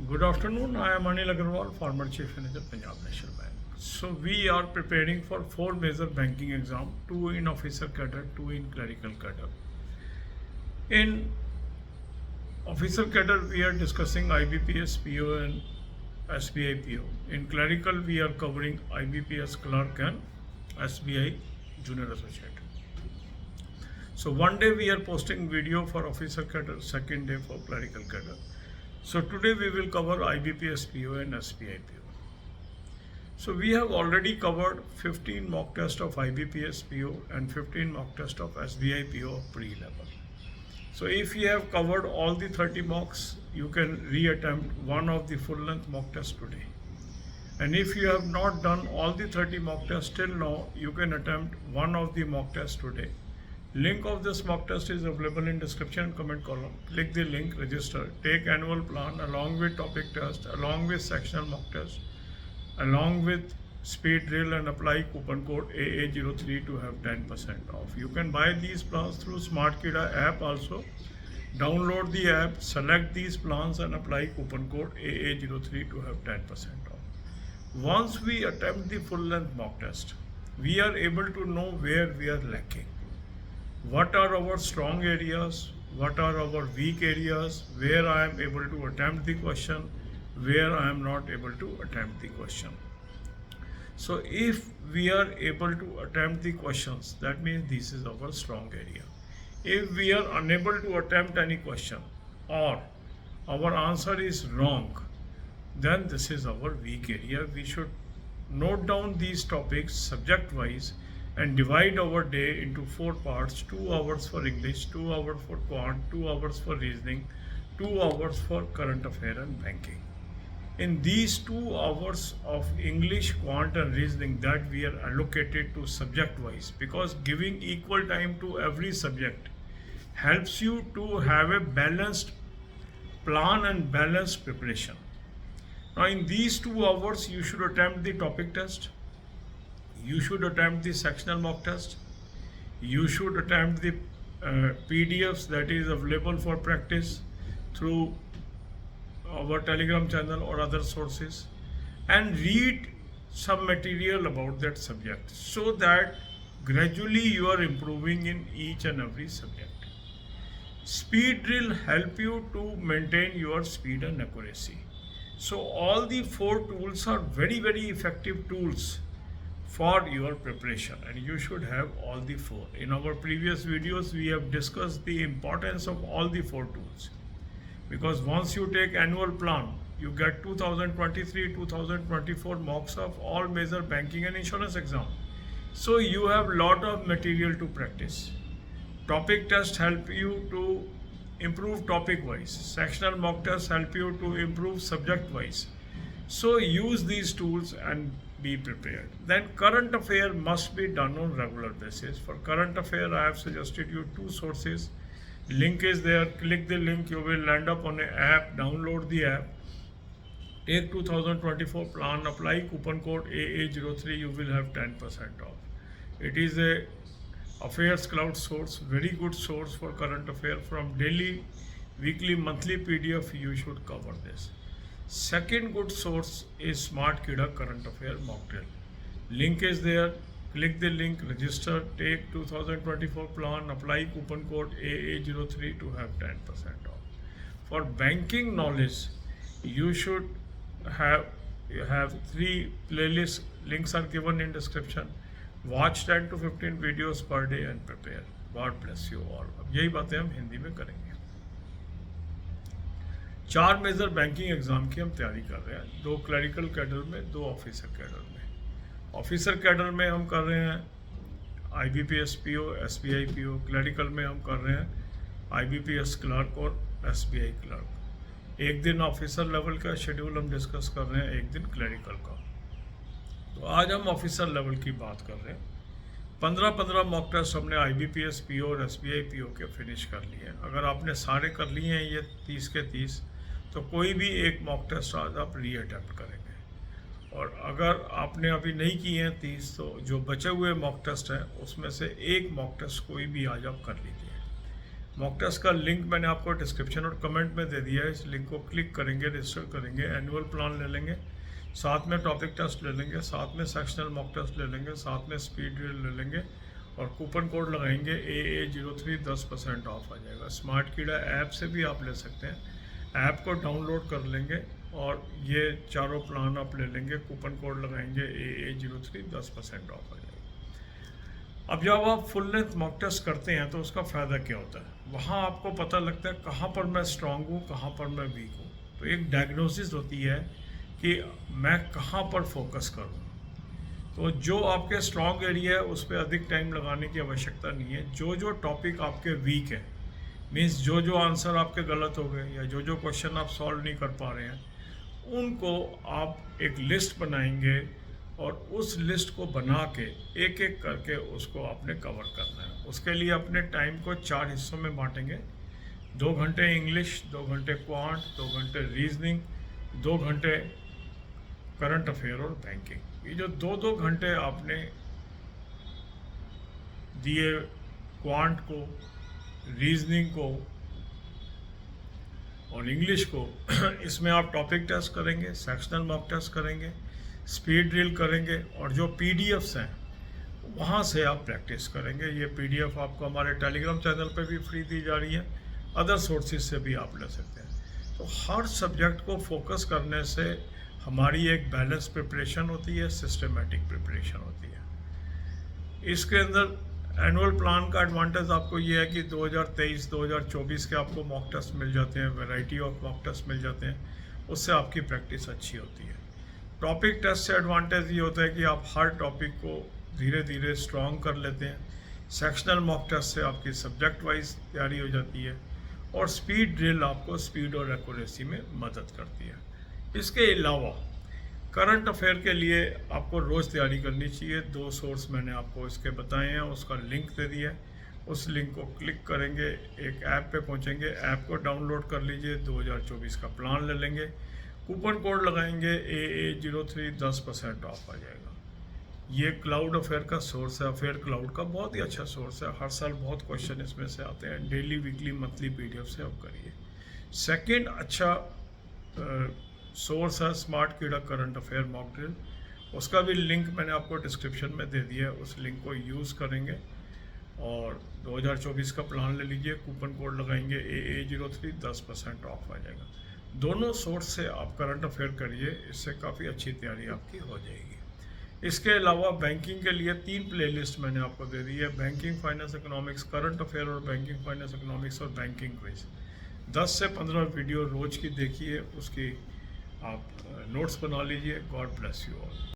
Good afternoon. I am Anil Agarwal, former Chief Manager, Punjab National Bank. So we are preparing for four major banking exam, two in officer cadre, two in clerical cadre. In officer cadre, we are discussing IBPS PO and SBI PO. In clerical, we are covering IBPS clerk and SBI junior associate. So one day we are posting video for officer cadre, second day for clerical cadre. So today we will cover IBPS PO and SBI PO. So we have already covered 15 mock tests of IBPS PO and 15 mock tests of SBI PO pre-level. So if you have covered all the 30 mocks, you can reattempt one of the full length mock tests today. And if you have not done all the 30 mock tests till now, you can attempt one of the mock tests today. Link of this mock test is available in description and comment column. Click the link, register, take annual plan along with topic test, along with sectional mock test, along with speed drill, and apply coupon code AA03 to have 10% off. You can buy these plans through SmartKida app also. Download the app, select these plans and apply coupon code AA03 to have 10% off. Once we attempt the full length mock test, we are able to know where we are lacking. What are our strong areas? What are our weak areas? Where I am able to attempt the question, where I am not able to attempt the question. So if we are able to attempt the questions, that means this is our strong area. If we are unable to attempt any question or our answer is wrong, then this is our weak area. We should note down these topics subject wise and divide our day into 4 parts: 2 hours for English, 2 hours for quant, 2 hours for reasoning, 2 hours for current affair and banking. In these 2 hours of English, quant and reasoning that we are allocated to subject wise, because giving equal time to every subject helps you to have a balanced plan and balanced preparation. Now in these 2 hours you should attempt the topic test, you should attempt the sectional mock test, you should attempt the PDFs that is available for practice through our Telegram channel or other sources, and read some material about that subject so that gradually you are improving in each and every subject. Speed drill help you to maintain your speed and accuracy. So all the 4 tools are very effective tools for your preparation, and you should have all the 4. In our previous videos we have discussed the importance of all the 4 tools, because once you take annual plan, you get 2023-2024 mocks of all major banking and insurance exam. So you have lot of material to practice. Topic tests help you to improve topic wise. Sectional mock tests help you to improve subject wise. So use these tools and be prepared. Then current affair must be done on regular basis. For current affair, I have suggested you 2 sources. Link is there. Click the link. You will land up on an app. Download the app. Take 2024 plan. Apply coupon code AA03. You will have 10% off. It is a Affairs Cloud source. Very good source for current affair. From daily, weekly, monthly PDF, you should cover this. Second good source is SmartKida current affair mock drill. Link is there. Click the link, register, take 2024 plan, apply coupon code AA03 to have 10% off. For banking knowledge, you should have 3 playlists. Links are given in description. Watch 10 to 15 videos per day and prepare. God bless you all. अब यही बातें हम हिंदी में करेंगे। 4 major banking exam की हम तैयारी कर रहे हैं, 2 क्लरिकल कैडर में, 2 ऑफिसर कैडर में। ऑफिसर कैडर में हम कर रहे हैं IBPS PO, SBI PO। Clerical में हम कर रहे हैं IBPS क्लर्क और SBI क्लर्क। एक दिन ऑफिसर लेवल का शेड्यूल हम डिस्कस कर रहे हैं, एक दिन क्लरिकल का। तो आज हम ऑफिसर लेवल की बात कर रहे हैं। 15 मॉक टेस्ट हमने IBPS PO और SBI PO के फिनिश कर लिए हैं। अगर आपने सारे कर लिए हैं ये 30 के 30, तो कोई भी एक मॉक टेस्ट आज आप रीअटेम्प्ट करेंगे। और अगर आपने अभी नहीं किए हैं 30, तो जो बचे हुए मॉक टेस्ट हैं उसमें से एक मॉक टेस्ट कोई भी आज आप कर लीजिए। मॉक टेस्ट का लिंक मैंने आपको डिस्क्रिप्शन और कमेंट में दे दिया है। इस लिंक को क्लिक करेंगे, रजिस्टर करेंगे, एनुअल प्लान ले लेंगे, साथ में टॉपिक टेस्ट ले लेंगे, साथ में सेक्शनल मॉक टेस्ट ले लेंगे, साथ में स्पीड ड्रिल ले लेंगे और कूपन कोड लगाएंगे AA03 10% ऑफ आ जाएगा। स्मार्ट कीड़ा ऐप से भी आप ले सकते हैं, ऐप को डाउनलोड कर लेंगे और ये चारों प्लान आप ले लेंगे, कूपन कोड लगाएंगे AA03 10% ऑफ आ जाएगा। अब जब आप फुल लेंथ मॉक टेस्ट करते हैं तो उसका फ़ायदा क्या होता है, वहाँ आपको पता लगता है कहाँ पर मैं स्ट्रांग हूँ, कहाँ पर मैं वीक हूँ। तो एक डायग्नोसिस होती है कि मैं कहाँ पर फोकस करूँ। तो जो आपके स्ट्रॉन्ग एरिया है उस पर अधिक टाइम लगाने की आवश्यकता नहीं है। जो जो टॉपिक आपके वीक है, मीन्स जो जो आंसर आपके गलत हो गए या जो जो क्वेश्चन आप सॉल्व नहीं कर पा रहे हैं, उनको आप एक लिस्ट बनाएंगे और उस लिस्ट को बना के एक एक करके उसको आपने कवर करना है। उसके लिए अपने टाइम को 4 हिस्सों में बांटेंगे। 2 घंटे इंग्लिश, 2 घंटे क्वांट, 2 घंटे रीजनिंग, 2 घंटे करंट अफेयर और बैंकिंग। ये जो 2-2 घंटे आपने दिए क्वांट को, रीजनिंग को और इंग्लिश को, इसमें आप टॉपिक टेस्ट करेंगे, सेक्शनल मॉक टेस्ट करेंगे, स्पीड ड्रिल करेंगे और जो पीडीएफ्स हैं वहाँ से आप प्रैक्टिस करेंगे। ये पीडीएफ आपको हमारे टेलीग्राम चैनल पे भी फ्री दी जा रही है, अदर सोर्सेज से भी आप ले सकते हैं। तो हर सब्जेक्ट को फोकस करने से हमारी एक बैलेंस प्रिपरेशन होती है, सिस्टमेटिक प्रिपरेशन होती है। इसके अंदर एनुअल प्लान का एडवांटेज आपको ये है कि 2023-2024 के आपको मॉक टेस्ट मिल जाते हैं, वैरायटी ऑफ मॉक टेस्ट मिल जाते हैं, उससे आपकी प्रैक्टिस अच्छी होती है। टॉपिक टेस्ट से एडवांटेज ये होता है कि आप हर टॉपिक को धीरे धीरे स्ट्रॉन्ग कर लेते हैं। सेक्शनल मॉक टेस्ट से आपकी सब्जेक्ट वाइज तैयारी हो जाती है और स्पीड ड्रिल आपको स्पीड और एक्यूरेसी में मदद करती है। इसके अलावा करंट अफेयर के लिए आपको रोज़ तैयारी करनी चाहिए। 2 सोर्स मैंने आपको इसके बताए हैं, उसका लिंक दे दिया है। उस लिंक को क्लिक करेंगे, एक ऐप पे पहुंचेंगे, ऐप को डाउनलोड कर लीजिए, 2024 का प्लान ले लेंगे, कूपन कोड लगाएंगे AA03 10% ऑफ आ जाएगा। ये क्लाउड अफेयर का सोर्स है, अफेयर क्लाउड का बहुत ही अच्छा सोर्स है। हर साल बहुत क्वेश्चन इसमें से आते हैं, डेली, वीकली, मंथली PDF से आप करिए। सेकेंड अच्छा सोर्स है स्मार्ट कीड़ा करंट अफेयर मॉक ड्रिल, उसका भी लिंक मैंने आपको डिस्क्रिप्शन में दे दिया है। उस लिंक को यूज़ करेंगे और 2024 का प्लान ले लीजिए, कूपन कोड लगाएंगे AA03 10% ऑफ आ जाएगा। दोनों सोर्स से आप करंट अफेयर करिए, इससे काफ़ी अच्छी तैयारी आपकी हो जाएगी। इसके अलावा बैंकिंग के लिए 3 प्लेलिस्ट मैंने आपको दे दी है, banking, finance, economics, current affair और बैंकिंग, फाइनेंस, इकोनॉमिक्स और बैंकिंग क्विज। 10 से 15 वीडियो रोज़ की देखिए, उसकी आप नोट्स बना लीजिए। God bless you all.